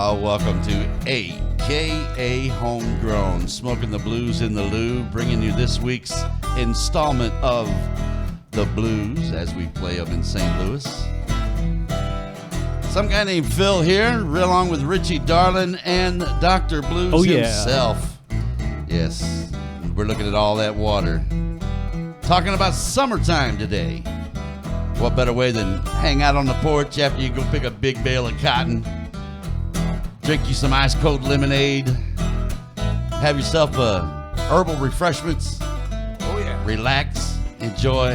Welcome to Aka Homegrown, Smokin the Blues in the Lou, bringing you this week's installment of the blues as we play them in St. Louis. Some guy named Phil here, along with Richie Darling and Dr. Blooze himself. Yes, we're looking at all that water. Talking about summertime today. What better way than hang out on the porch after you go pick a big bale of cotton, drink you some ice cold lemonade, have yourself herbal refreshments, relax, enjoy,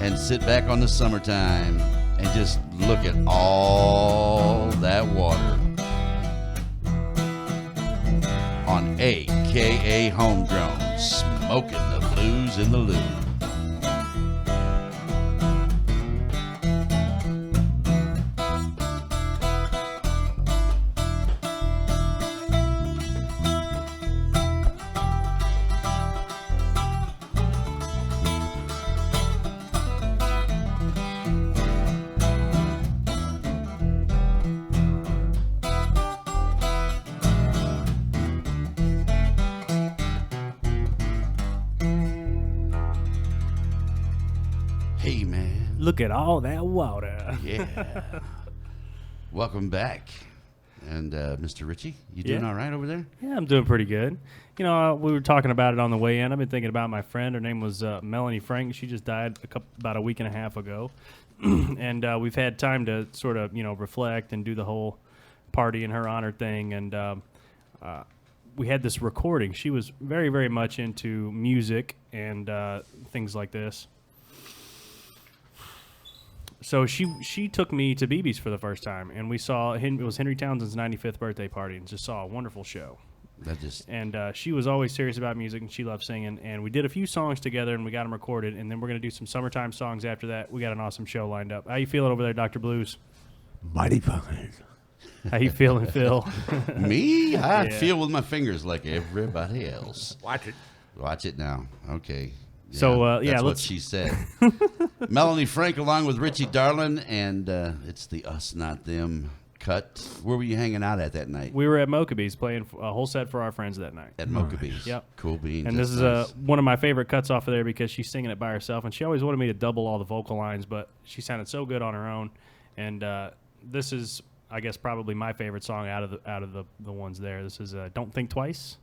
and sit back on the summertime and just look at all that water on Aka Homegrown, Smokin the Blues in the Lou. Hey, man. Look at all that water. Yeah. Welcome back. And Mr. Richie, you doing all right over there? Yeah, I'm doing pretty good. You know, we were talking about it on the way in. I've been thinking about my friend. Her name was Melanie Frank. She just died about a week and a half ago. And we've had time to sort of, reflect and do the whole party in her honor thing. And we had this recording. She was very, very much into music and things like this. So she took me to BB's for the first time, and we saw it was Henry Townsend's 95th birthday party, and just saw a wonderful show. She was always serious about music, and she loved singing. And we did a few songs together, and we got them recorded. And then we're gonna do some summertime songs after that. We got an awesome show lined up. How you feeling over there, Dr. Blooze? Mighty fine. How you feeling, Phil? Me? I feel with my fingers like everybody else. Watch it now. Okay. Yeah, So that's what she said. Melanie Frank along with Richie Darling, and it's the Us Not Them cut. Where were you hanging out at that night? We were at Mokabee's playing a whole set for our friends that night. At Mokabee's. Yep. Cool beans. And this is nice. One of my favorite cuts off of there because she's singing it by herself, and she always wanted me to double all the vocal lines, but she sounded so good on her own. And this is, I guess, probably my favorite song out of the ones there. This is Don't Think Twice.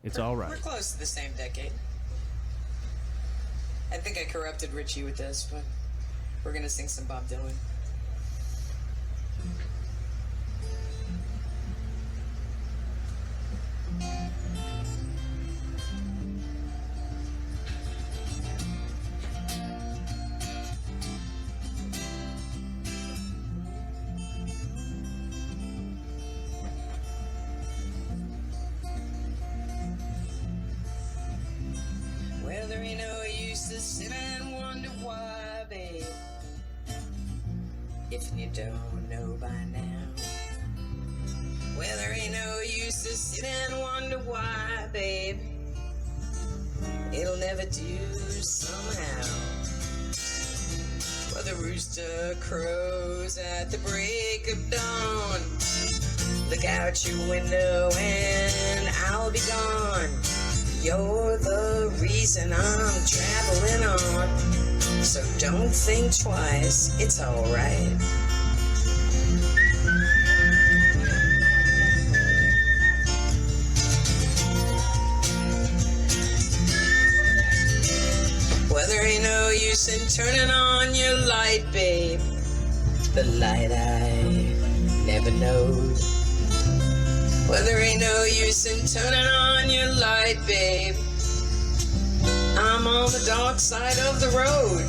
It's All Right. We're close to the same decade. I think I corrupted Richie with this, but we're gonna sing some Bob Dylan. Well, there ain't no use to sit and wonder why, babe, if you don't know by now. Well, there ain't no use to sit and wonder why, babe, it'll never do somehow. Well, the rooster crows at the break of dawn. Look out your window and I'll be gone. You're the reason I'm traveling on, so don't think twice, it's alright. Well, there ain't no use in turning on your light, babe, the light I never knowed. Well, there ain't no use in turning on your light, babe, I'm on the dark side of the road.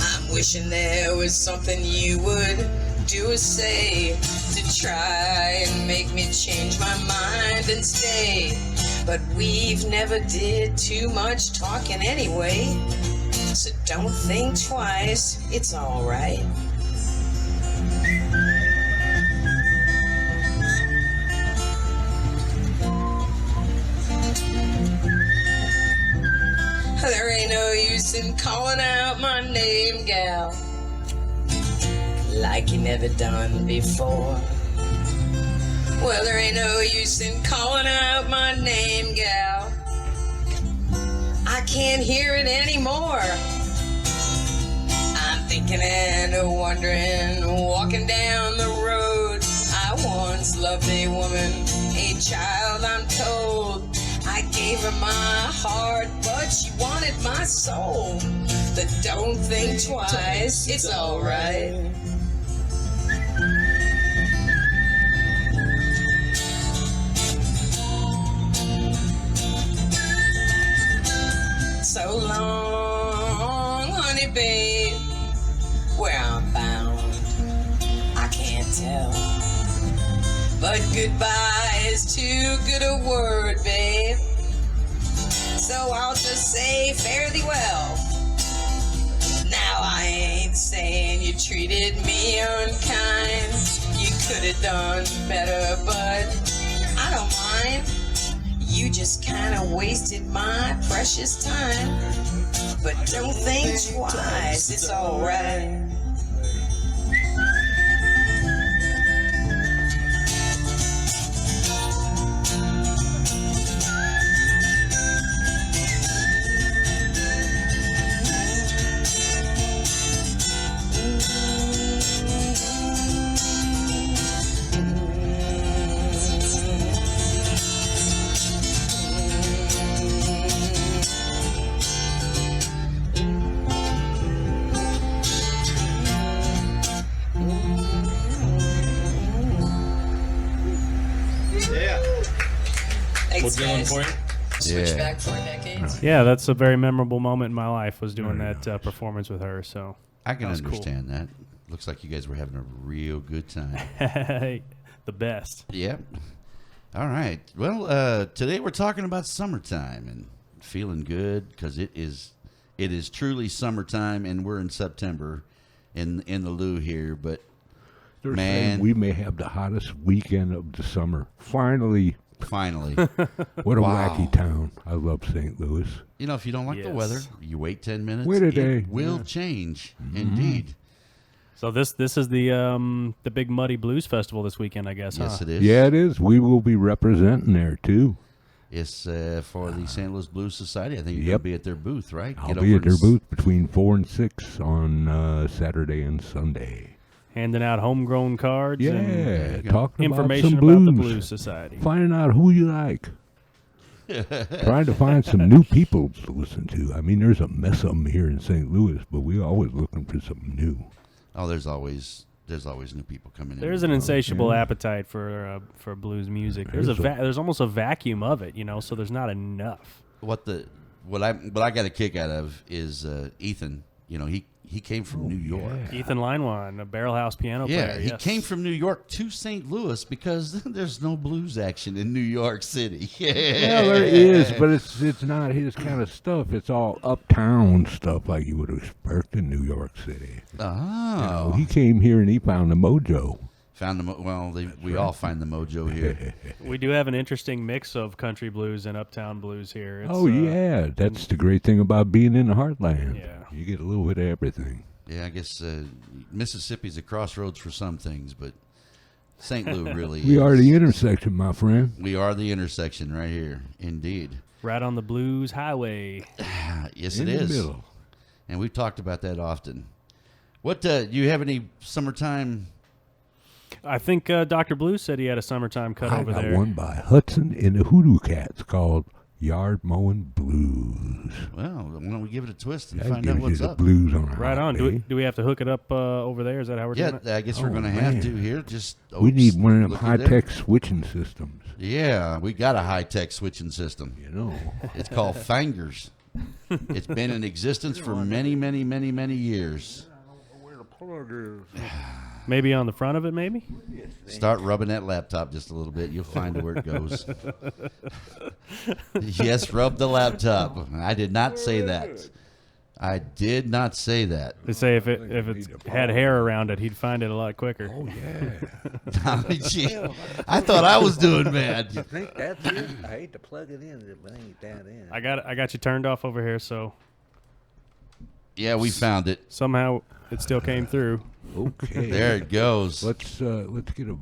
I'm wishing there was something you would do or say to try and make me change my mind and stay. But we've never did too much talking anyway, so don't think twice, it's alright. There ain't no use in calling out my name, gal, like you never done before. Well, there ain't no use in calling out my name, gal. I can't hear it anymore. I'm thinking and wondering, walking down the road. I once loved a woman, a child, I'm told. I gave her my heart, but she wanted my soul. But don't think twice, it's alright. So long, honey babe, where I'm bound, I can't tell. But goodbye is too good a word, babe. So I'll just say fare thee well. Now I ain't saying you treated me unkind. You could have done better, but I don't mind. You just kind of wasted my precious time. But don't think twice, it's alright. Thanks, guys. Switch back for decades. Yeah, that's a very memorable moment in my life, was doing that performance with her. So I can that was understand that. Looks like you guys were having a real good time. The best. Yep. All right. Well, today we're talking about summertime and feeling good because it is truly summertime, and we're in September in the Lou here. But They're man, saying we may have the hottest weekend of the summer. Finally. What a wacky town. I love St. Louis. You know, if you don't like the weather, you wait 10 minutes. Wait a day. It will change. Indeed. So this is the big Muddy Blues Festival this weekend, I guess. Yes, huh? it is. Yeah, it is. We will be representing there, too. It's for the St. Louis Blues Society. I think you're going to be at their booth, right? I'll be at their booth between 4 and 6 on Saturday and Sunday. Handing out homegrown cards. Yeah, and talking information about some blues. the Blues Society. Finding out who you like. Trying to find some new people to listen to. I mean, there's a mess of them here in St. Louis, but we're always looking for something new. Oh, there's always new people coming in. There's an insatiable appetite for blues music. There's almost a vacuum of it, so there's not enough. What I got a kick out of is Ethan. He came from New York. Yeah. Ethan Linewan, a barrel house piano player. Yeah, he came from New York to St. Louis because there's no blues action in New York City. Well, there is, but it's not his kind of stuff. It's all uptown stuff like you would expect in New York City. Oh. He came here and he found the mojo. We all find the mojo here. We do have an interesting mix of country blues and uptown blues here. It's, that's the great thing about being in the heartland. Yeah. You get a little bit of everything. Yeah, I guess Mississippi's a crossroads for some things, but St. Louis really We are the intersection, my friend. We are the intersection right here, indeed. Right on the blues highway. Yes, in it is. the middle. And we've talked about that often. What do you have any summertime? I think Dr. Blooze said he had a summertime cut over I got there. one by Hudson and the Hoodoo Cats called Yard Mowing Blues. Well, why don't we give it a twist and That find out gives what's you the up? blues on a Right hot on. day. Do we have to hook it up over there? Is that how we're doing it? Yeah, I guess we're going to man. have to here. Just We need one of them looky there. high-tech switching systems. Yeah, we got a high-tech switching system. It's called Fingers. It's been in existence for many, many, many, many years. Maybe on the front of it, maybe? Start rubbing that laptop just a little bit. You'll find where it goes. Yes, rub the laptop. I did not say that. I did not say that. They say if it had hair around it, he'd find it a lot quicker. Oh, yeah. Gee, I thought I was doing bad. I think that's it. I hate to plug it in, but it ain't that in. I got you turned off over here, so Yeah, we found it. somehow it still came through. Okay. There it goes. Let's get a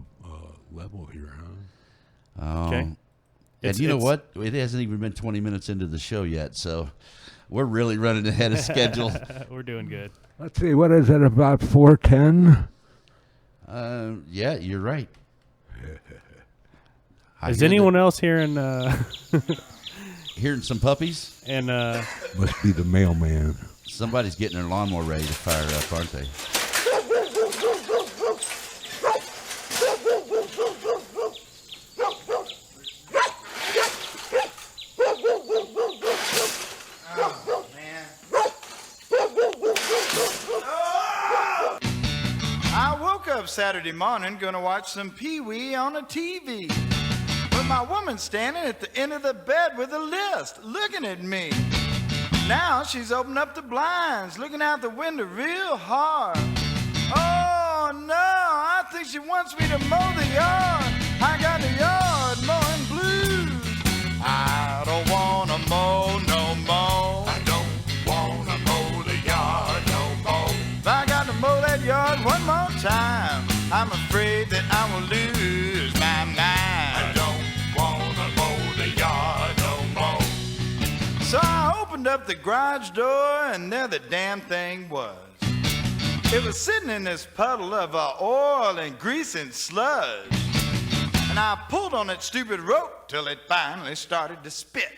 level here, huh? Oh. Okay. And you know what? It hasn't even been 20 minutes into the show yet, so we're really running ahead of schedule. We're doing good. Let's see, what is it, about 4:10? Yeah, you're right. Is anyone else hearing hearing some puppies? and Must be the mailman. Somebody's getting their lawnmower ready to fire up, aren't they? I woke up Saturday morning gonna watch some Pee-wee on a TV. But my woman's standing at the end of the bed with a list, looking at me. Now she's opened up the blinds, looking out the window real hard. Oh no, I think she wants me to mow the yard. I got the yard mowing blues. I don't wanna mow no more. I don't wanna mow the yard no more. If I got to mow that yard one more time, I'm afraid that I will lose my mind. I don't wanna mow the yard no more. So I opened up the garage door, and there the damn thing was. It was sitting in this puddle of oil and grease and sludge. And I pulled on that stupid rope till it finally started to spit.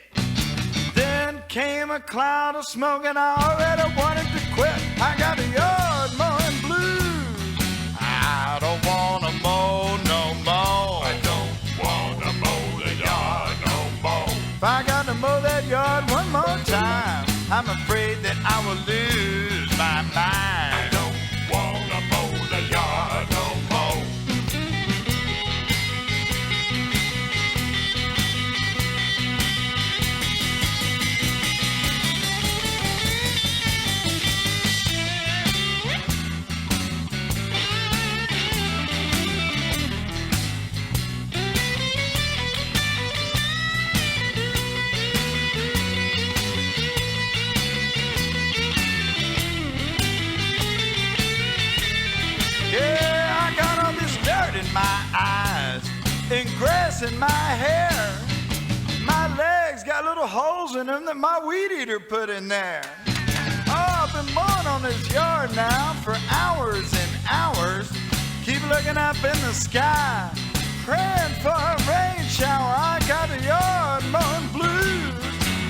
Then came a cloud of smoke, and I already wanted to quit. I got the yard mowing blues. I don't wanna mow no more. I don't wanna mow the yard no more. If I got to mow that yard one more time, I'm afraid that I will lose my mind. I don't wanna mow the yard no more. Yeah, I got all this dirt in my eyes and grass in my hair. My legs got little holes in them that my weed eater put in there. Oh, I've been mowing on this yard now for hours and hours. Keep looking up in the sky, praying for a rain shower. I got a yard mowing blues.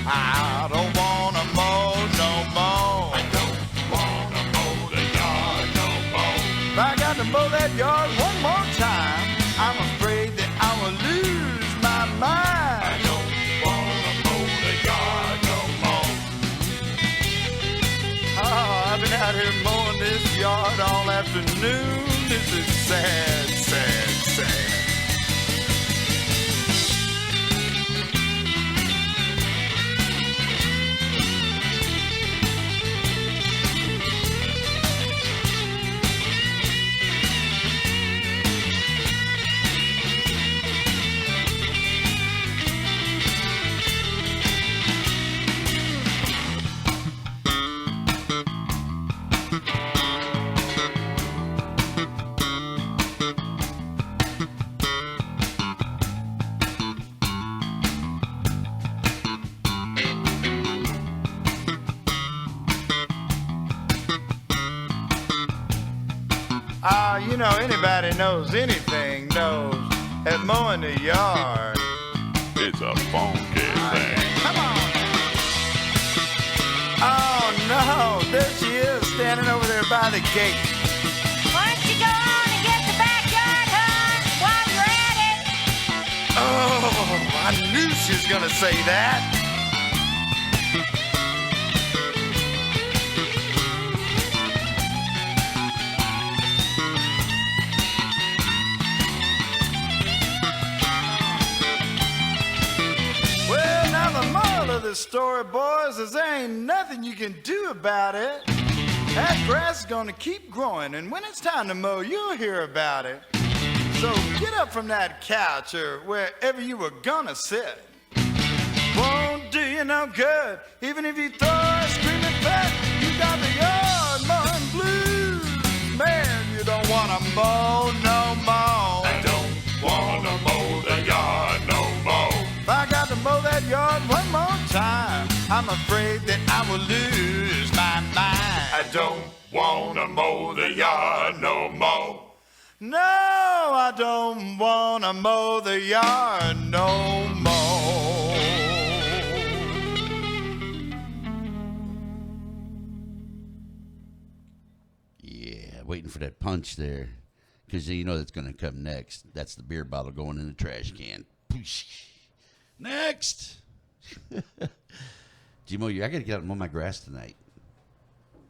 I don't wanna mow no more. I don't wanna mow the yard no more. If I got to mow that yard one more time, I'm afraid that I will lose my mind. I don't wanna mow the yard no more. Oh, I've been out here mowing this yard all afternoon. This is sad, sad, sad. You know, anybody knows anything knows that mowing the yard, It's a funky thing. come on. Oh no, there she is standing over there by the gate. Why don't you go on and get the backyard, hon, while you're at it? Oh, I knew she was gonna say that. Well, now the moral of the story, boys, is there ain't nothing you can do about it. That grass is gonna keep growing, and when it's time to mow, you'll hear about it. So get up from that couch or wherever you were gonna sit. Won't do you no good, even if you throw a screaming fit. You got the yard mowing blues. Man, you don't wanna mow no more. I don't wanna mow the yard I'm afraid that I will lose my mind. I don't wanna mow the yard no more. No, I don't wanna mow the yard no more. Yeah, waiting for that punch there. Because you know that's going to come next. That's the beer bottle going in the trash can. Next! Jimo, I got to get out and mow my grass tonight.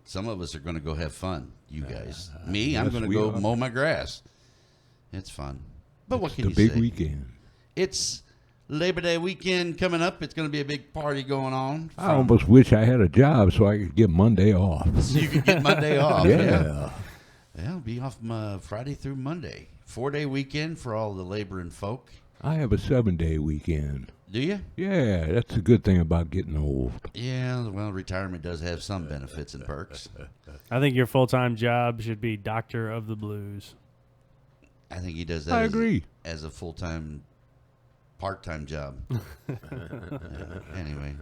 Some of us are going to go have fun, you guys. Me, I'm yes, going to we go are. mow my grass. It's fun. But what It's can the you big say? weekend. It's Labor Day weekend coming up. It's going to be a big party going on. I almost wish I had a job so I could get Monday off. So you could get Monday off. Yeah. Yeah, I'll be off Friday through Monday. 4-day weekend for all the laboring folk. I have a 7-day weekend. Do you? Yeah, that's a good thing about getting old. Yeah, well, retirement does have some benefits and perks. I think your full-time job should be Doctor of the Blues. I think he does that I agree. as a full-time, part-time job. Anyway,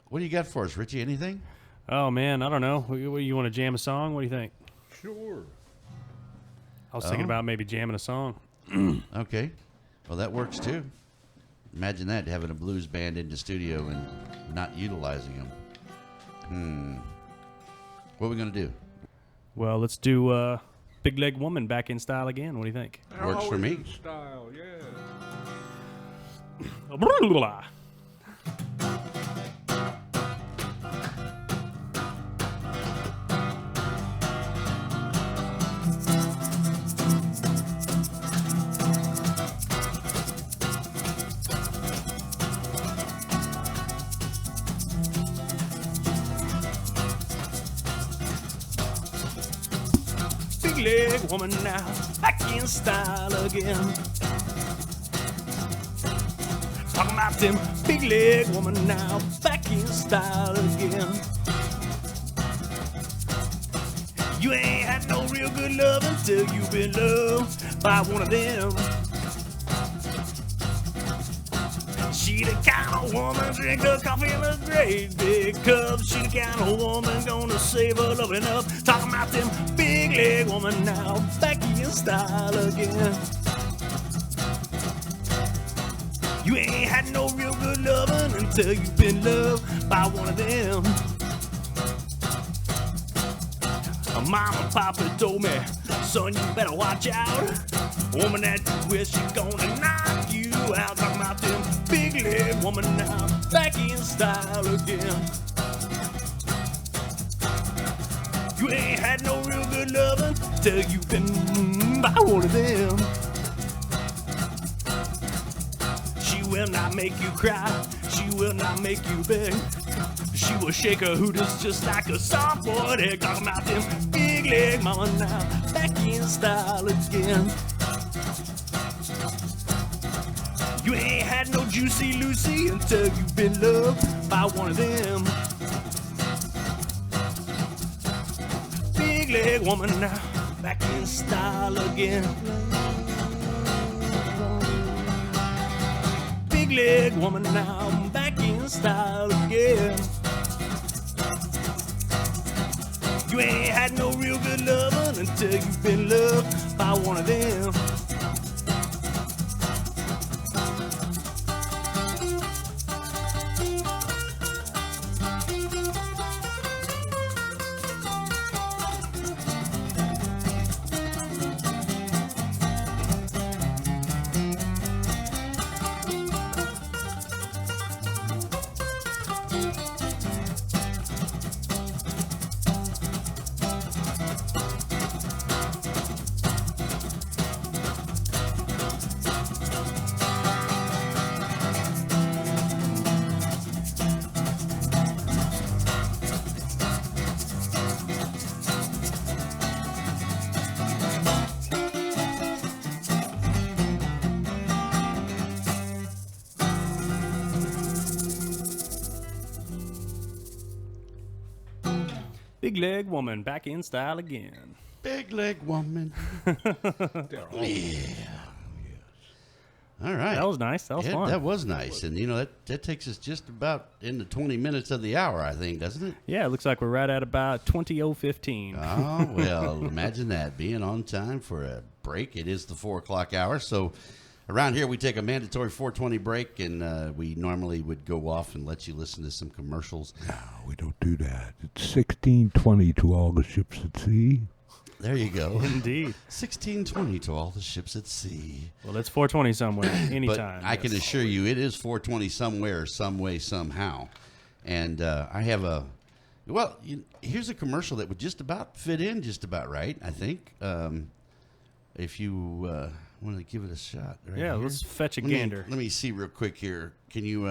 what do you got for us, Richie? Anything? Oh, man, I don't know. You want to jam a song? What do you think? Sure. I was thinking about maybe jamming a song. Okay. Well, that works too. Imagine that, having a blues band in the studio and not utilizing them. What are we going to do? Well, let's do Big Leg Woman back in style again. What do you think? Works for me. Style, yeah. Big leg woman now, back in style again. Talking about them big leg woman now, back in style again. You ain't had no real good love until you've been loved by one of them. She the kind of woman drink her coffee in a great big cup. She the kind of woman gonna save her loving up. Talking about them big leg woman now, back in style again. You ain't had no real good loving until you've been loved by one of them. Mama and Papa told me, son, you better watch out. Woman that you wish she gonna knock you out. Talking about them big leg woman now, back in style again. You ain't had no real good loving till you've been by one of them. She will not make you cry, she will not make you beg. She will shake her hooters just like a softboard egg. Talking about them big leg mama now, back in style again. You ain't had no juicy Lucy until you've been loved by one of them. Big leg woman now, back in style again. Big leg woman now, back in style again. You ain't had no real good loving until you've been loved by one of them. Big leg woman back in style again. Big leg woman. Yeah. All right. That was nice. That was Yeah, fun. that was nice. And, that takes us just about into 20 minutes of the hour, I think, doesn't it? Yeah, it looks like we're right at about 20:15. Oh, well, imagine that, being on time for a break. It is the 4 o'clock hour. So around here, we take a mandatory 4:20 break, and we normally would go off and let you listen to some commercials. No, we don't do that. It's 16:20 to all the ships at sea. There you go. Indeed. 16:20 to all the ships at sea. Well, it's 4:20 somewhere, anytime. But I can assure you it is 4:20 somewhere, some way, somehow. And I have here's a commercial that would just about fit in just about right, I think. If you want to give it a shot. Right Yeah, here. let's fetch a gander. Let me see real quick here. Can you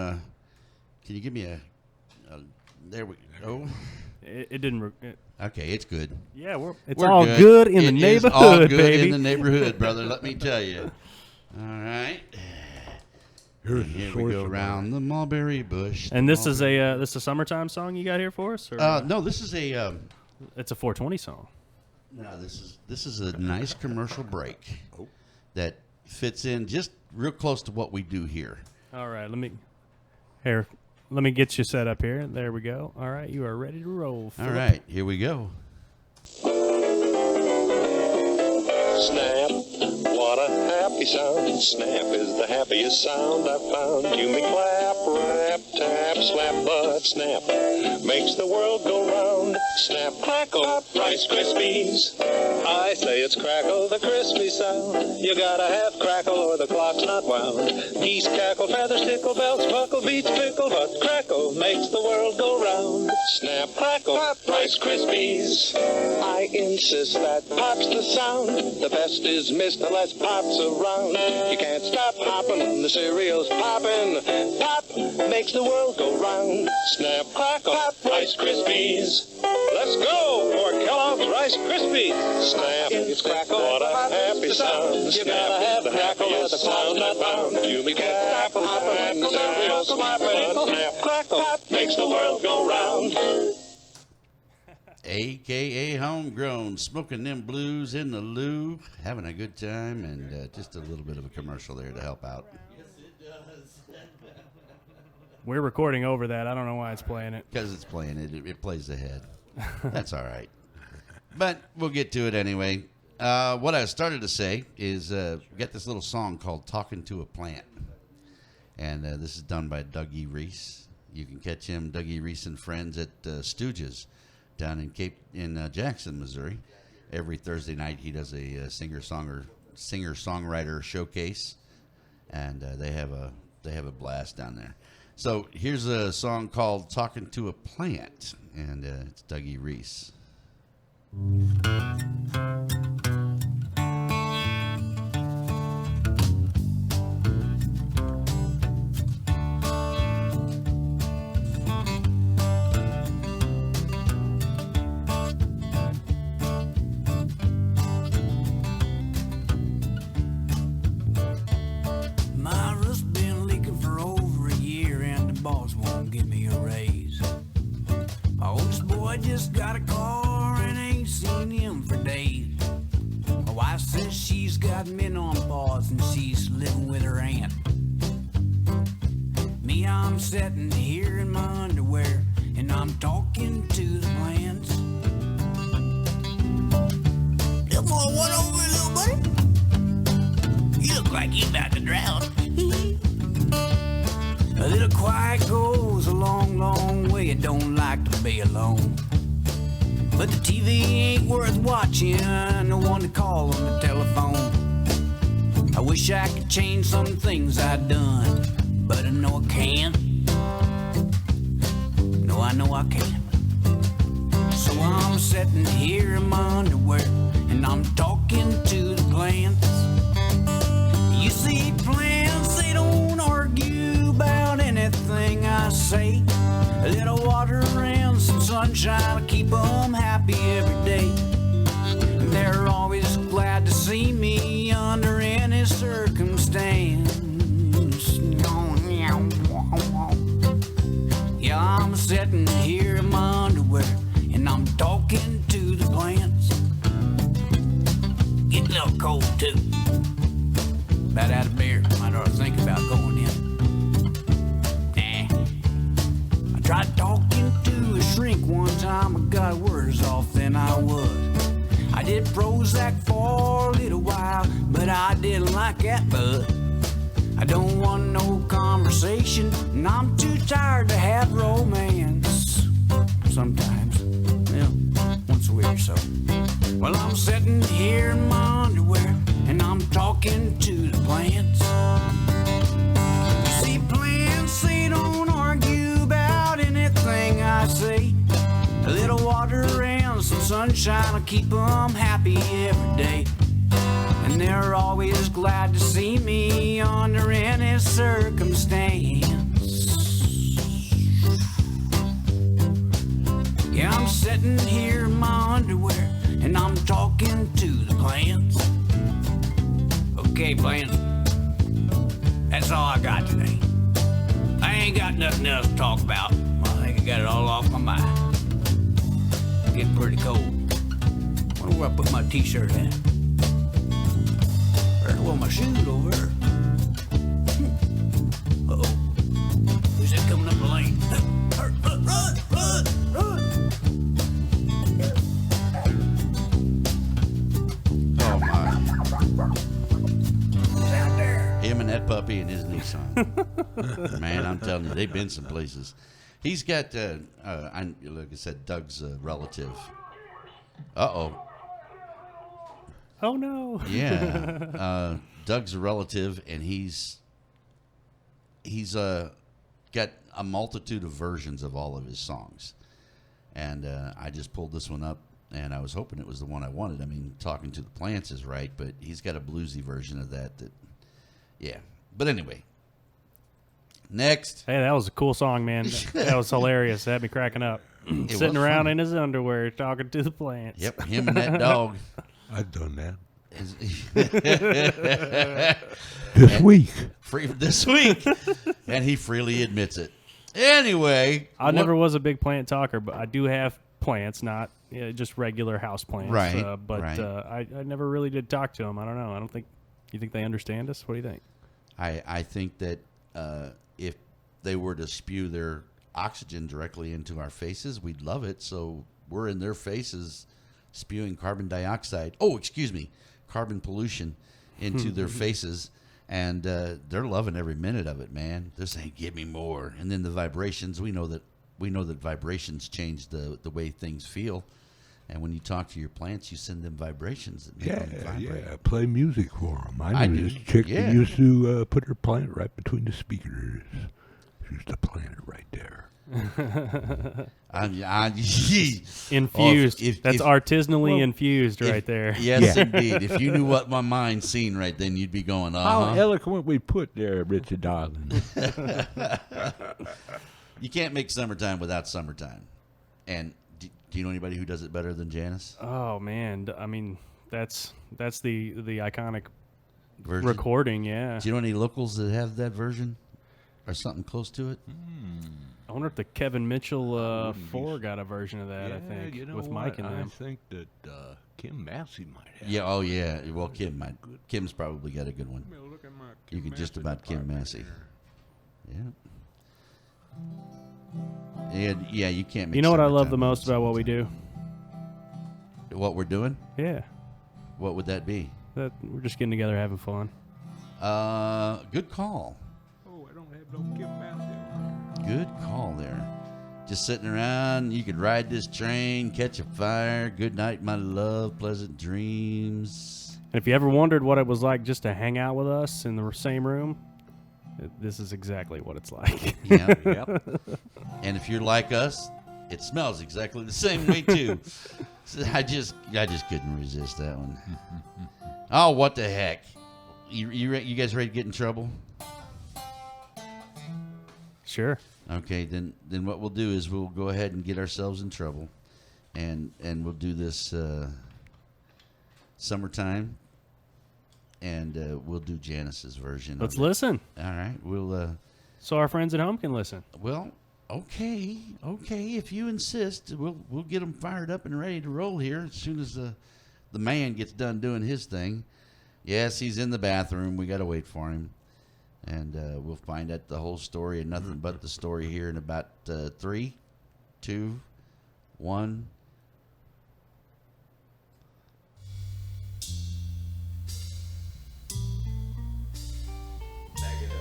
give me a there we go. It didn't. Okay, it's good. Yeah, it's We're all good in the It is neighborhood, all good baby. in the neighborhood, brother. Let me tell you. All right. Here's Here the we source go of around the mulberry bush. And this is a summertime song you got here for us? Or No, this is a it's a 420 song. no. This is a nice commercial break that fits in just real close to what we do here. All right, let me get you set up here. There we go. All right, you are ready to roll. All Philip. right, here we go. Snap, what a happy sound. Snap is the happiest sound I've found. You may clap, rap, tap, slap, but snap makes the world go round. Snap, crackle, Rice Krispies. I say it's crackle, the crispy sound. You gotta have crackle or the clock's not wound. Geese cackle, feathers tickle, bells buckle, beats pickle, but crackle makes the world go round. Snap, crackle, Rice Krispies. I insist that pop's the sound. The best is missed unless pop's around. You can't stop hopping when the cereal's popping. Pop makes the world go round. Snap, crackle, Rice Krispies. Let's go for Kellogg's Rice Krispies. Snap, it's crackle, what a happy sound. You gotta have crackle or the sound not found. You can't stop hopping when the cereal's popping. Snap, crackle, makes the world go round. AKA Homegrown, smoking them blues in the loo, having a good time, and just a little bit of a commercial there to help out. We're recording over that. I don't know why it's playing it. Because it's playing it. It plays ahead. That's all right. But we'll get to it anyway. What I started to say is we got this little song called Talking to a Plant. And this is done by Dougie Reese. You can catch him, Dougie Reese and Friends, at Stooges down in Jackson, Missouri. Every Thursday night he does a singer-songwriter showcase. And they have a blast down there. So here's a song called Talking to a Plant, and it's Dougie Reese. Just got a car and ain't seen him for days. My wife says she's got menopause and she's living with her aunt. Me, I'm sitting here in my underwear and I'm talking to the plants. Little boy, what over here, little buddy? You look like you about to drown. A little quiet goes a long, long way. I don't like to be alone. But the TV ain't worth watching. No one to call on the telephone. I wish I could change some things I've done, but I know I can't. No, I know I can't. So I'm sitting here in my underwear and I'm talking to the plants. You see, plants, they don't argue about anything I say. A little water and some sunshine will keep them happy every day. They're always glad to see me under any circumstance. Yeah, I'm sitting here in my underwear and I'm talking to the plants. Get a little cold too. About out of beer, might ought to think. drink one time, I got worse off than I was. I did Prozac for a little while, but I didn't like that bud. I don't want no conversation, and I'm too tired to have romance. Sometimes, well, once a week or so. Well, I'm sitting here in my underwear, and I'm talking to the plants. You see, plants, they don't argue about anything I say. A little water and some sunshine will keep them happy every day. And they're always glad to see me under any circumstance. Yeah, I'm sitting here in my underwear, and I'm talking to the plants. Okay, plants, that's all I got today. I ain't got nothing else to talk about. I think I got it all off my mind. It's getting pretty cold. Wonder where I put my t-shirt at. Well, my shoes over there. Uh-oh. Who's that coming up the lane? Run, run, run! Oh, my. Who's out there? Him and that puppy and his Nissan. Man, I'm telling you, they've been some places. He's got, like I said, Doug's relative. Uh-oh. Oh no! Yeah, Doug's a relative, and he's got a multitude of versions of all of his songs, and I just pulled this one up, and I was hoping it was the one I wanted. I mean, Talking to the Plants is right, but he's got a bluesy version of that. Yeah. But anyway, next. Hey, that was a cool song, man. That was hilarious. That had me cracking up. Sitting around in his underwear talking to the plants. Yep, him and that dog. I've done that. This week. This week. And he freely admits it. Anyway. I never was a big plant talker, but I do have plants, not just regular house plants. Right. I never really did talk to them. I don't know. I don't think. You think they understand us? What do you think? I think that if they were to spew their oxygen directly into our faces, we'd love it. So we're in their faces spewing carbon dioxide. Carbon pollution into their faces, and they're loving every minute of it, man. They're saying, "Give me more." And then the vibrations. We know that vibrations change the way things feel. And when you talk to your plants, you send them vibrations that make them vibrate. Yeah, play music for them. I knew this chick that used to put her plant right between the speakers. She used to plant it right there. Infused. That's artisanally infused right there. Yes, indeed. If you knew what my mind's seen right then, you'd be going, How eloquently put there, Richie Darling. You can't make summertime without summertime. And do you know anybody who does it better than Janice? Oh, man. I mean, that's the iconic version? Recording, yeah. Do you know any locals that have that version or something close to it? I wonder if the Kevin Mitchell 4 got a version of that, I think, with Mike and them. I think that Kim Massey might have. Yeah, oh, yeah. Well, Kim's probably got a good one. You could just about Kim Massey. Yeah. Yeah, you can't make You know what I love the most about what we do? What we're doing? Yeah. What would that be? That we're just getting together having fun. Good call. Oh, I don't have no Kim Massey. Good call there. Just sitting around, you could ride this train, catch a fire. Good night, my love, pleasant dreams. And if you ever wondered what it was like just to hang out with us in the same room, this is exactly what it's like. Yep. And if you're like us, it smells exactly the same way too. So I just couldn't resist that one. Oh, what the heck! You guys ready to get in trouble? Sure. Okay, then what we'll do is we'll go ahead and get ourselves in trouble, and we'll do this summertime, and we'll do Janice's version. Let's listen. All right, we'll. So our friends at home can listen. Well, okay. If you insist, we'll get them fired up and ready to roll here as soon as the man gets done doing his thing. Yes, he's in the bathroom. We got to wait for him. And we'll find out the whole story and nothing but the story here in about 3, 2, 1. Back it up.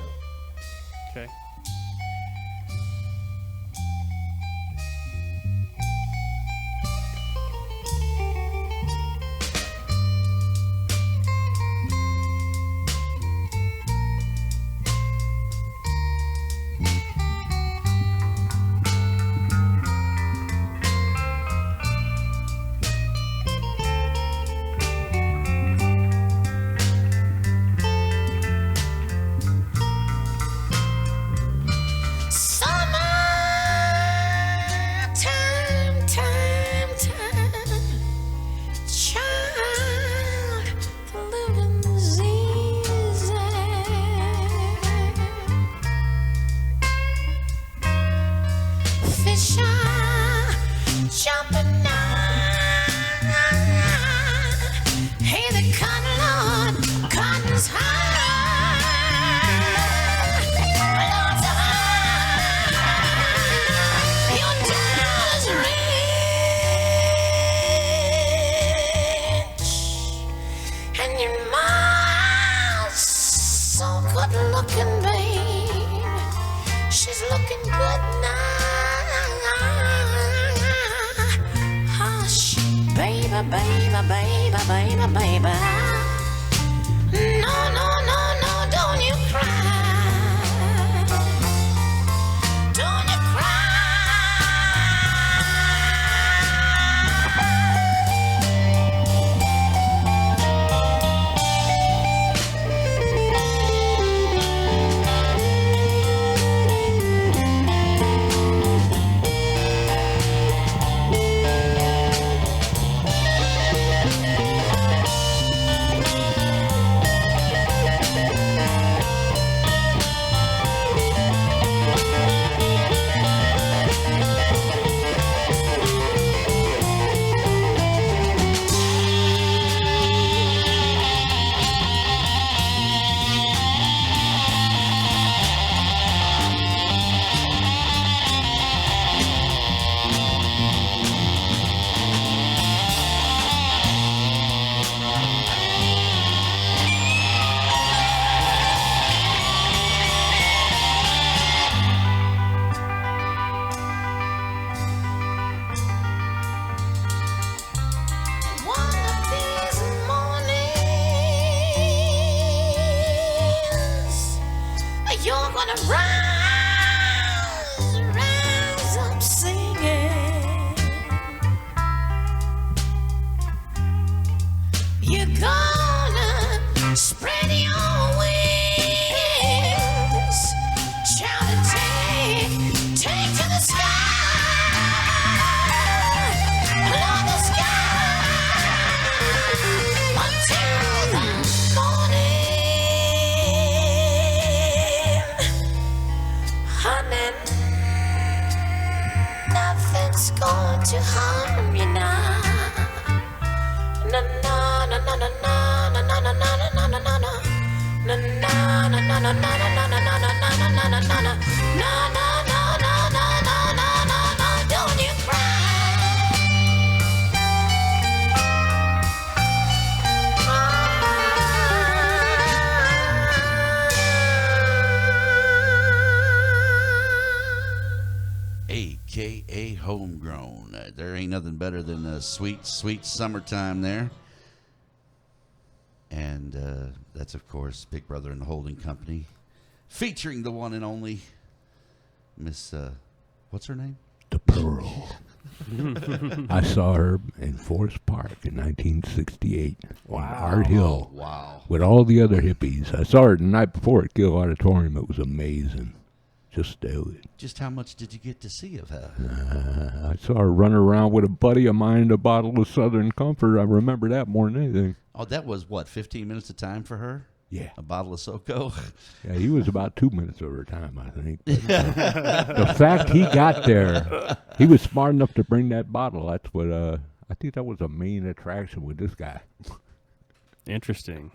Okay. Aka Homegrown. There ain't nothing better than a sweet, sweet summertime there. And that's, of course, Big Brother and the Holding Company, featuring the one and only Miss, what's her name? The Pearl. I saw her in Forest Park in 1968 on Art Hill. Wow. With all the other hippies. I saw her the night before at Gill Auditorium. It was amazing. Just do it. Just how much did you get to see of her? I saw her run around with a buddy of mine in a bottle of Southern Comfort. I remember that more than anything. Oh, that was, what, 15 minutes of time for her? Yeah. A bottle of SoCo? Yeah, he was about 2 minutes over time, I think. But, the fact he got there, he was smart enough to bring that bottle. That's what, I think that was a main attraction with this guy. Interesting.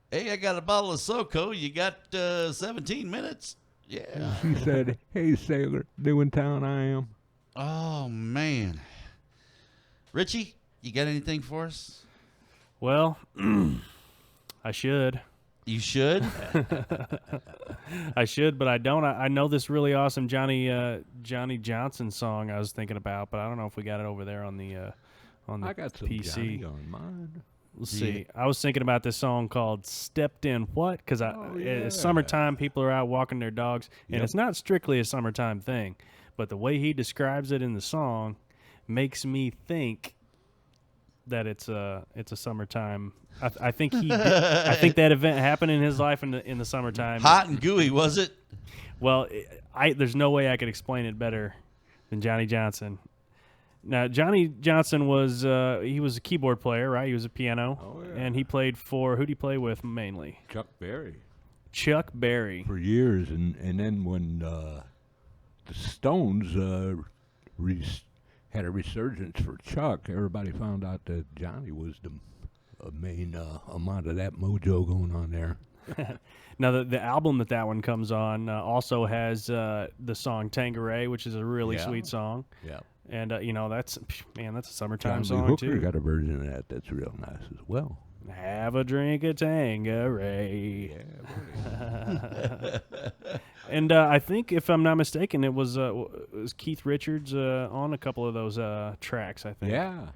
Hey, I got a bottle of SoCo. You got 17 minutes? Yeah. She said, "Hey, sailor, new in town I am." Oh, man. Richie, you got anything for us? Well, I should. You should. I should, but I don't. I know this really awesome Johnny Johnson song I was thinking about, but I don't know if we got it over there on the I got some PC. Johnny on mine. Let's see. I was thinking about this song called "Stepped In What" because it's summertime. People are out walking their dogs, and it's not strictly a summertime thing, but the way he describes it in the song makes me think that it's a summertime. I think I think that event happened in his life in the summertime. Hot and gooey, was it? Well, there's no way I could explain it better than Johnny Johnson. Now, Johnny Johnson was he was a keyboard player, right? He was a piano, and he played for, who'd he play with mainly? Chuck Berry. Chuck Berry. For years, and then when the Stones had a resurgence for Chuck, everybody found out that Johnny was the main amount of that mojo going on there. Now, the album that one comes on also has the song Tanqueray, which is a really sweet song. Yeah. And, that's a summertime John Lee song, Hooker too. got a version of that that's real nice as well. Have a drink of Tanqueray. Yeah, and I think, if I'm not mistaken, it was Keith Richards on a couple of those tracks, I think. Yeah.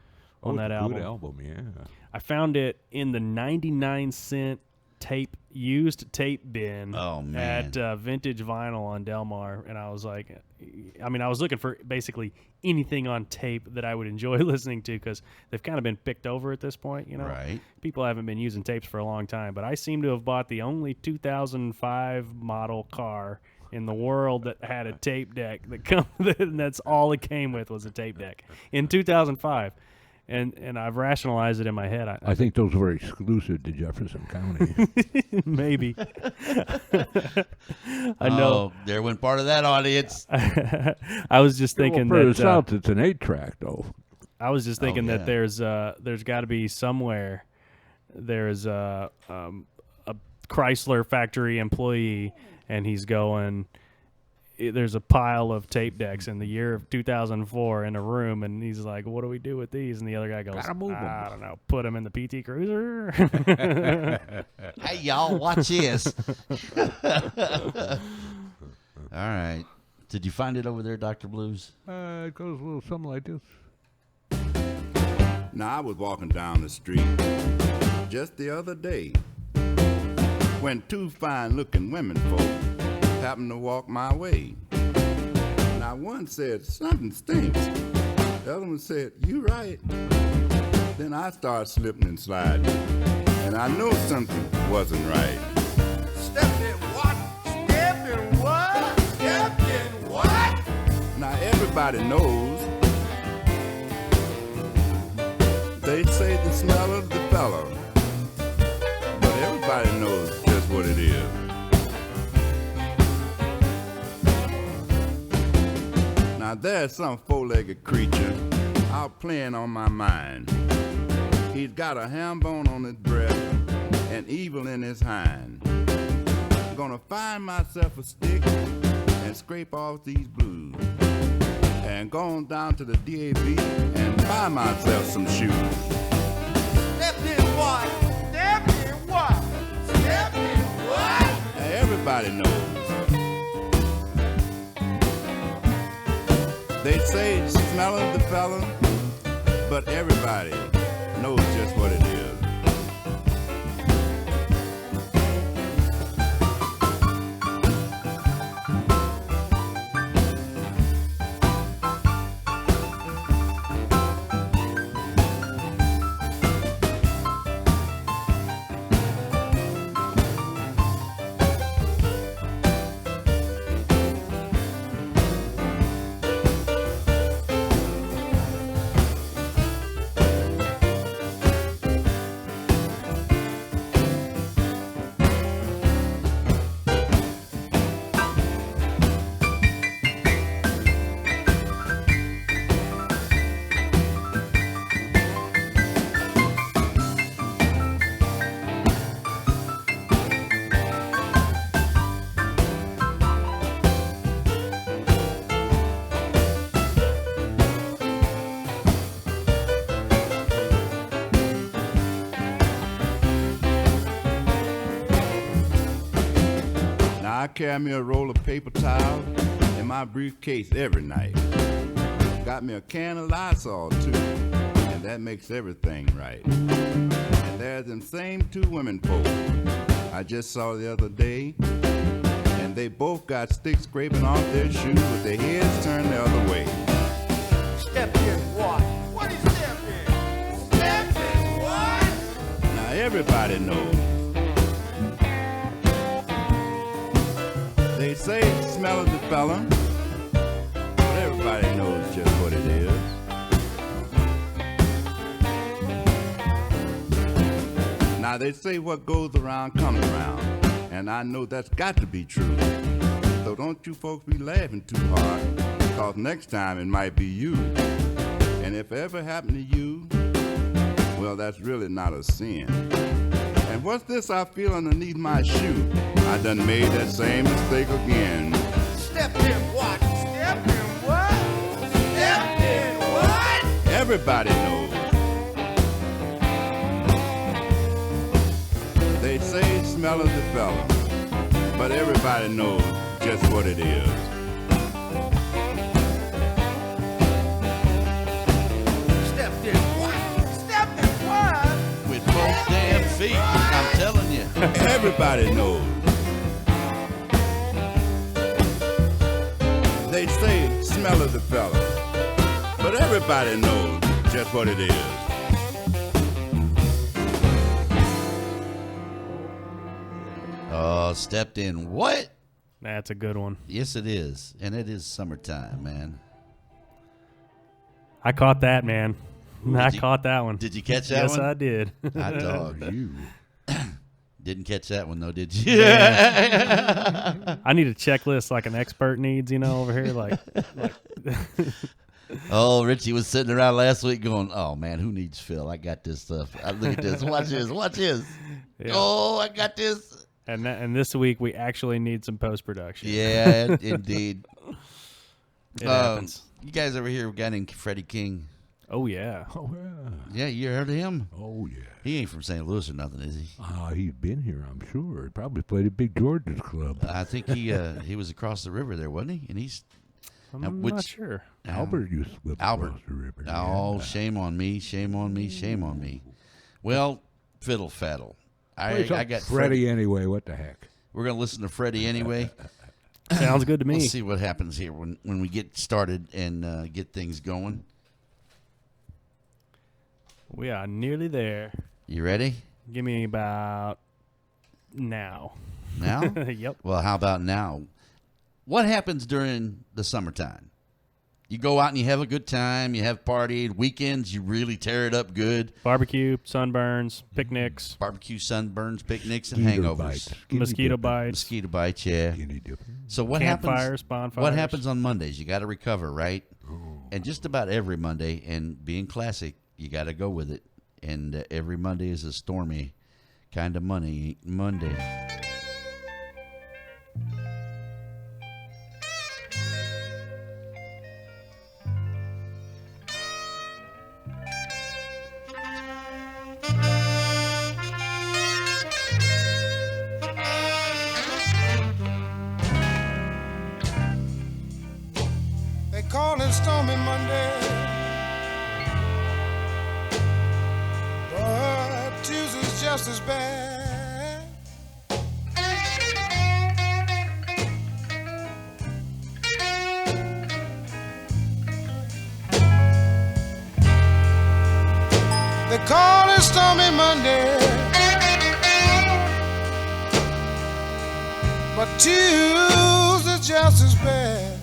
On that album. Good album, yeah. I found it in the 99-cent used tape bin at Vintage Vinyl on Del Mar, and I was like, I was looking for basically anything on tape that I would enjoy listening to, because they've kind of been picked over at this point, Right. People haven't been using tapes for a long time, but I seem to have bought the only 2005 model car in the world that had a tape deck and that's all it came with, was a tape deck in 2005. And I've rationalized it in my head. I think those were exclusive to Jefferson County. Maybe. I know. There went part of that audience. I was just thinking for that the South, it's an 8-track though. I was just thinking that there's got to be somewhere there's a Chrysler factory employee, and he's going. There's a pile of tape decks in the year of 2004 in a room, and he's like, "What do we do with these?" And the other guy goes, "I don't know. Put them in the PT Cruiser." Hey, y'all, watch this. All right. Did you find it over there, Dr. Blooze? It goes a little something like this. Now, I was walking down the street just the other day when two fine-looking women folk happened to walk my way. Now one said, "Something stinks." The other one said, "You right." Then I started slipping and sliding, and I know something wasn't right. Stepped in what? Stepped in what? Stepped in what? Now everybody knows. They say the smell of the fellow, but everybody knows just what it is. Now there's some four-legged creature out playing on my mind. He's got a ham bone on his breast and evil in his hind. I'm gonna find myself a stick and scrape off these blues, and go on down to the DAV and buy myself some shoes. Stepped in what? Stepped in what? Stepped in what? Now everybody knows. They say smell of the fella, but everybody knows just what it is. carry me a roll of paper towels in my briefcase every night. Got me a can of Lysol too, and that makes everything right. And there's them same two women folk I just saw the other day, and they both got sticks scraping off their shoes with their heads turned the other way. Step in what? What is step in? Step in what? Now everybody knows. They say smell of the fella, but everybody knows just what it is. Now they say what goes around comes around, and I know that's got to be true. So don't you folks be laughing too hard, cause next time it might be you. And if it ever happened to you, well, that's really not a sin. And what's this I feel underneath my shoe? I done made that same mistake again. Step in what? Step in what? Step in what? Everybody knows. They say smell of the fella, but everybody knows just what it is. Step in what? Step in what? With both damn feet, I'm telling you. Everybody knows. They say smell of the fella, but everybody knows just what it is. Oh, stepped in what? That's a good one. Yes, it is. And it is summertime, man. I caught that, man. I caught that one. Did you catch that yes, one? Yes, I did. Hot dog. You didn't catch that one, though, did you? Yeah. I need a checklist like an expert needs, over here. Like Oh, Richie was sitting around last week going, oh, man, who needs Phil? I got this stuff. Look at this. Watch this. Watch this. Yeah. Oh, I got this. And this week we actually need some post-production. Yeah, indeed. It happens. You guys ever hear of a guy named Freddie King? Oh, yeah. Oh, yeah. Yeah, you heard of him? Oh, yeah. He ain't from St. Louis or nothing, is he? He's been here, I'm sure. He probably played at Big George's Club. I think he was across the river there, wasn't he? And he's... I'm not sure. Albert used to live across the river. Oh, yeah. Shame on me, shame on me, shame on me. Well, fiddle faddle. I got Freddie anyway. What the heck? We're going to listen to Freddie anyway. Sounds good to me. We'll see what happens here when we get started and get things going. We are nearly there. You ready? Give me about now. Now? Yep. Well, how about now? What happens during the summertime? You go out and you have a good time. You have parties. Weekends, you really tear it up good. Barbecue, sunburns, picnics. Barbecue, sunburns, picnics, and hangovers. Mosquito bites. Mosquito bites, yeah. So what Campfires, happens? bonfires. What happens on Mondays? You got to recover, right? And just about every Monday, and being classic, you got to go with it. And every Monday is a stormy kind of Monday. They call it Stormy Monday, but Tuesday's just as bad. They call it Stormy Monday, but Tuesday's just as bad.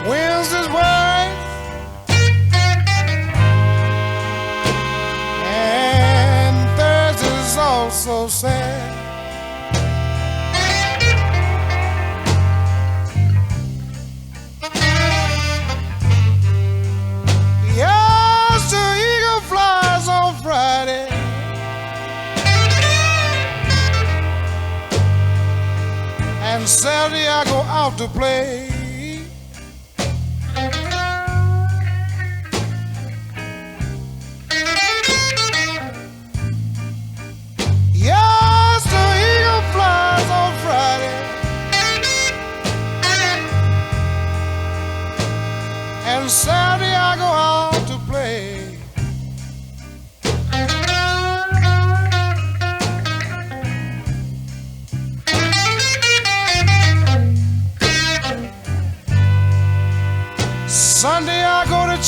Wednesday's worried, and Thursday's also sad. Yes, the eagle flies on Friday, and Saturday I go out to play.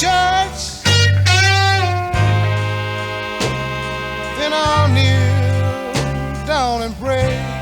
church, then I'll kneel down and pray.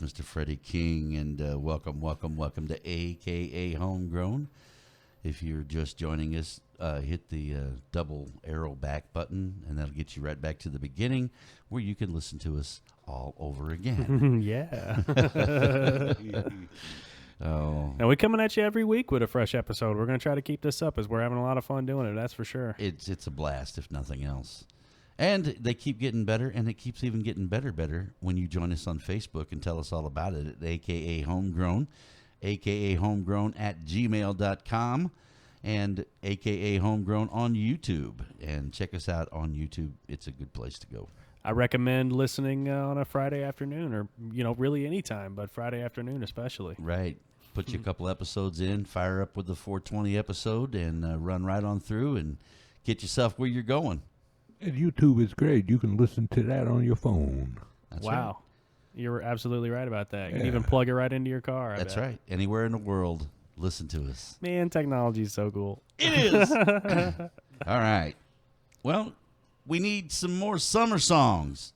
Mr. Freddie King, and welcome to Aka Homegrown. If you're just joining us, hit the double arrow back button, and that'll get you right back to the beginning, where you can listen to us all over again. Yeah. Oh. Now, we're coming at you every week with a fresh episode. We're going to try to keep this up, as we're having a lot of fun doing it, that's for sure. It's a blast, if nothing else. And they keep getting better, and it keeps even getting better when you join us on Facebook and tell us all about it at AKA Homegrown, AKA Homegrown at gmail.com, and AKA Homegrown on YouTube. And check us out on YouTube. It's a good place to go. I recommend listening on a Friday afternoon, or, really any time, but Friday afternoon especially. Right. Put you a couple episodes in, fire up with the 420 episode, and run right on through and get yourself where you're going. And YouTube is great. You can listen to that on your phone. That's wow. Right. You're absolutely right about that. You can Yeah. even plug it right into your car. That's right. Anywhere in the world, listen to us. Man, technology is so cool. It is. All right. Well, we need some more summer songs.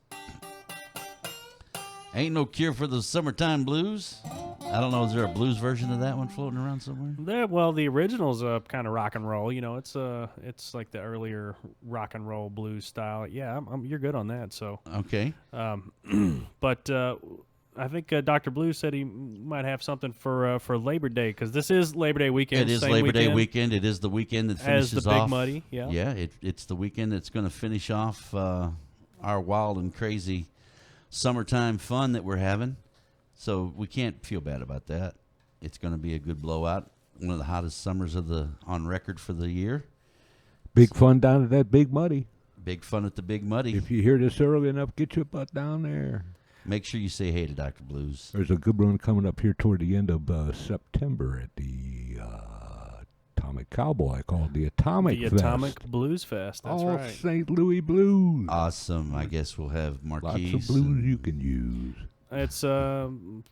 Ain't no cure for the summertime blues. I don't know. Is there a blues version of that one floating around somewhere? Well, the original's kind of rock and roll. It's like the earlier rock and roll blues style. Yeah, you're good on that. So okay. But I think Dr. Blooze said he might have something for Labor Day, because this is Labor Day weekend. It is Labor Day weekend. It is the weekend that finishes as the off. Big Muddy. Yeah. Yeah. It's the weekend that's going to finish off our wild and crazy summertime fun that we're having. So we can't feel bad about that. It's going to be a good blowout. One of the hottest summers on record for the year. Big fun down at that Big Muddy. Big fun at the Big Muddy. If you hear this early enough, get your butt down there. Make sure you say hey to Dr. Blooze. There's a good one coming up here toward the end of September at the Atomic Cowboy, called the Atomic Fest. The Atomic Blues Fest. That's all right. St. Louis blues. Awesome. I guess we'll have marquees. Lots of blues you can use. It's from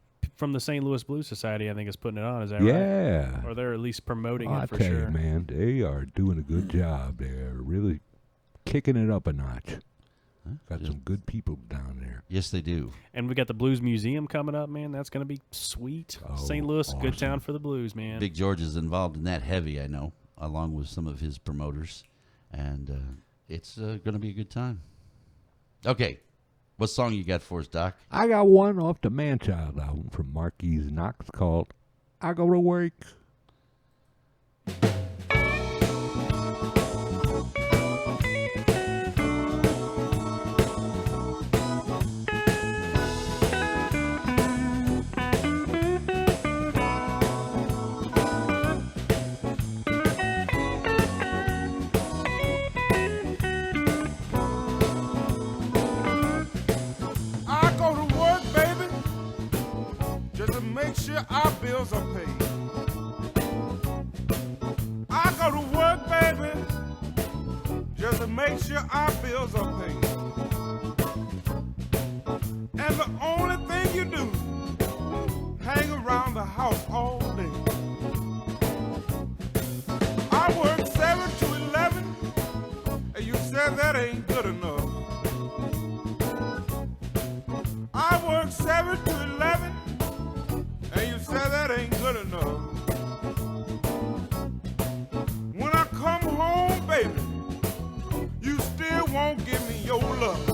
the St. Louis Blues Society, I think, is putting it on. Is that right? Yeah. Or they're at least promoting it for I tell sure. you, man, they are doing a good job. They're really kicking it up a notch. Got some good people down there. Yes, they do. And we got the Blues Museum coming up, man. That's going to be sweet. Oh, St. Louis, awesome. good town for the blues, man. Big George is involved in that heavy, I know, along with some of his promoters. And it's going to be a good time. Okay. What song you got for us, Doc? I got one off the Manchild album from Marquise Knox called I Go to Work. Make sure our bills are paid. I go to work, baby, just to make sure our bills are paid. And the only thing you do, hang around the house all day. I work 7 to 11, and you said that ain't good enough. I work 7 to 11, and you said that ain't good enough. When I come home, baby, you still won't give me your love.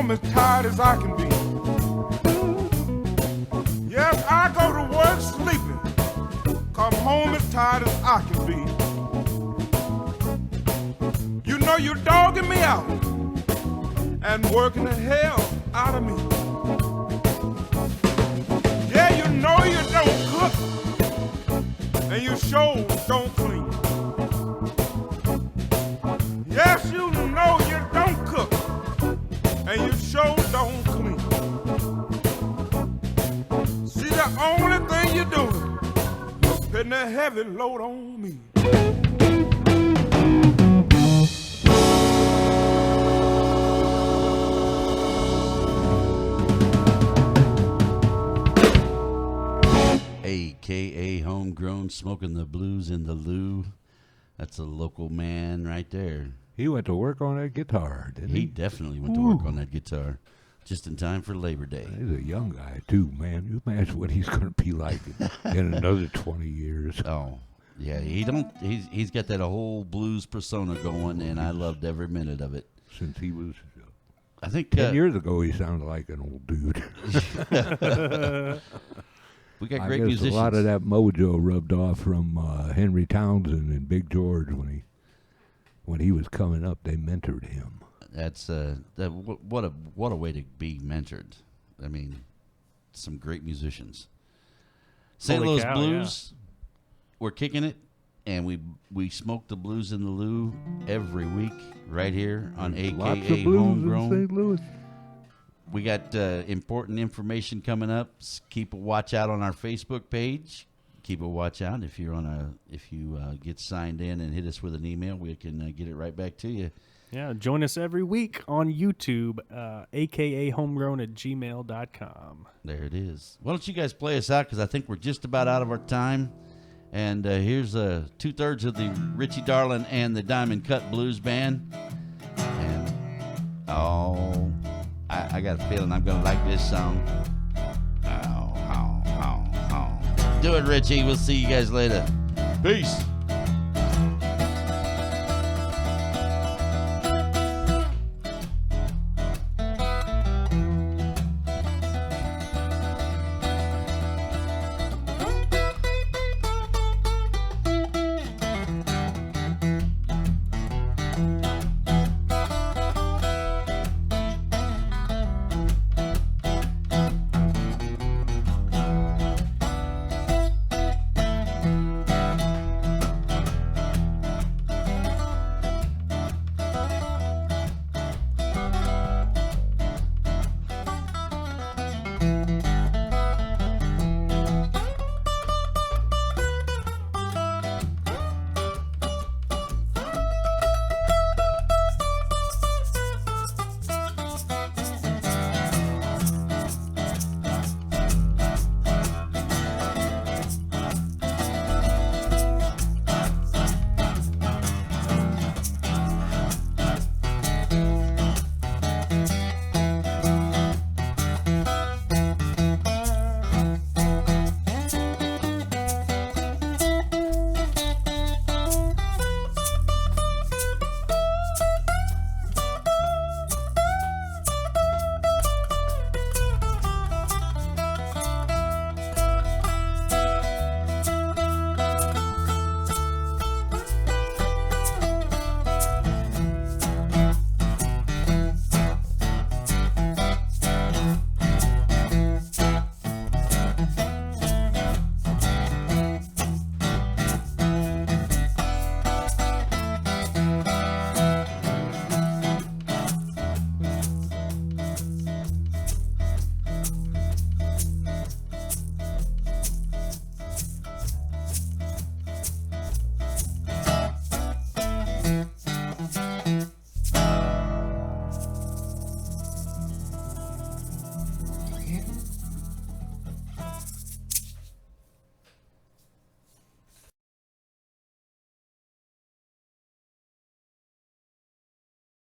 As tired as I can be. Yes, I go to work sleeping, come home as tired as I can be. You know you're dogging me out and working the hell out of me. Yeah, you know you don't cook and you sure don't clean. Yes, you know you don't cook and you sure don't clean. See, the only thing you're doing is putting a heavy load on me. AKA Homegrown, smoking the blues in the loo. That's a local man right there. He went to work on that guitar, didn't he? He definitely went to work on that guitar, just in time for Labor Day. He's a young guy, too, man. You imagine what he's going to be like in another 20 years. Oh, yeah. He's got that whole blues persona going, and I loved every minute of it. Since he was, I think 10 years ago, he sounded like an old dude. We got great musicians. A lot of that mojo rubbed off from Henry Townsend and Big George when he was coming up. They mentored him. That's what a way to be mentored. I mean, some great musicians. St. Louis Blues, we're kicking it, and we smoke the blues in the loo every week right here on AKA Homegrown. In St. Louis. We got important information coming up. Keep a watch out on our Facebook page. Keep a watch out if you get signed in and hit us with an email, we can get it right back to you. Yeah, join us every week on YouTube, aka homegrown@gmail.com. There it is. Why don't you guys play us out, because I think we're just about out of our time. And here's 2/3 of the Richie Darling and the Diamond Cut Blues Band. And I got a feeling I'm going to like this song. Do it, Richie. We'll see you guys later. Peace.